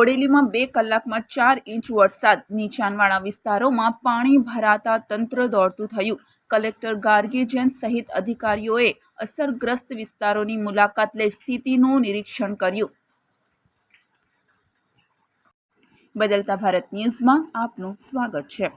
બોડેલીમાં 2 કલાકમાં 4 ઇંચ વરસાદ, નીચાણવાળા વિસ્તારોમાં પાણી ભરાતા તંત્ર દોડતું થયું. કલેક્ટર ગાર્ગી જૈન સહિત અધિકારીઓએ અસરગ્રસ્ત વિસ્તારોની મુલાકાત લઈ સ્થિતિનું નિરીક્ષણ કર્યું. બદલતા ભારત ન્યૂઝમાં આપનું સ્વાગત છે.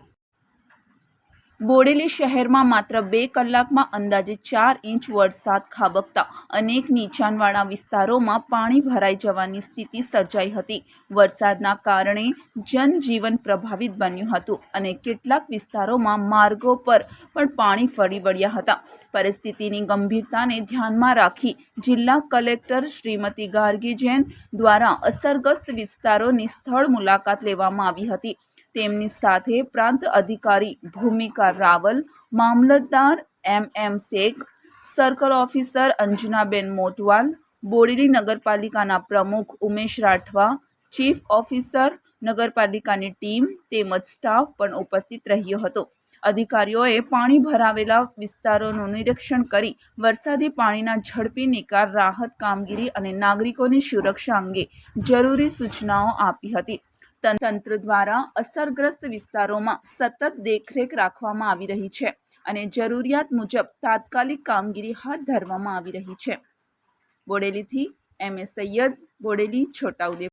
બોડેલી શહેરમાં માત્ર 2 કલાકમાં અંદાજે 4 ઇંચ વરસાદ ખાબકતા અનેક નીચાણવાળા વિસ્તારોમાં પાણી ભરાઈ જવાની સ્થિતિ સર્જાઈ હતી. વરસાદના કારણે જનજીવન પ્રભાવિત બન્યું હતું અને કેટલાક વિસ્તારોમાં માર્ગો પર પણ પાણી ફરી વળ્યા હતા. પરિસ્થિતિની ગંભીરતાને ધ્યાનમાં રાખી જિલ્લા કલેક્ટર શ્રીમતી ગાર્ગી જૈન દ્વારા અસરગ્રસ્ત વિસ્તારોની સ્થળ મુલાકાત લેવામાં આવી હતી. તેમની સાથે પ્રાંત અધિકારી ભૂમિકા રાવલ, મામલતદાર MM Shaikh, circle officer Anjanaben Motwal, Bodeli નગરપાલિકાના પ્રમુખ ઉમેશ રાઠવા, ચીફ ઓફિસર નગરપાલિકાની ટીમ તેમજ સ્ટાફ પણ ઉપસ્થિત રહ્યો હતો. અધિકારીઓએ પાણી ભરાવેલા વિસ્તારોનું નિરીક્ષણ કરી વરસાદી પાણીના ઝડપી નિકાલ, રાહત કામગીરી અને નાગરિકોની સુરક્ષા અંગે જરૂરી સૂચનાઓ આપી હતી. તંત્ર દ્વારા અસરગ્રસ્ત વિસ્તારોમાં સતત દેખરેખ રાખવામાં આવી રહી છે અને જરૂરિયાત મુજબ તાત્કાલિક કામગીરી હાથ ધરવામાં આવી રહી છે. બોડેલીથી MS સૈયદ, બોડેલી, છોટાઉદેપુર.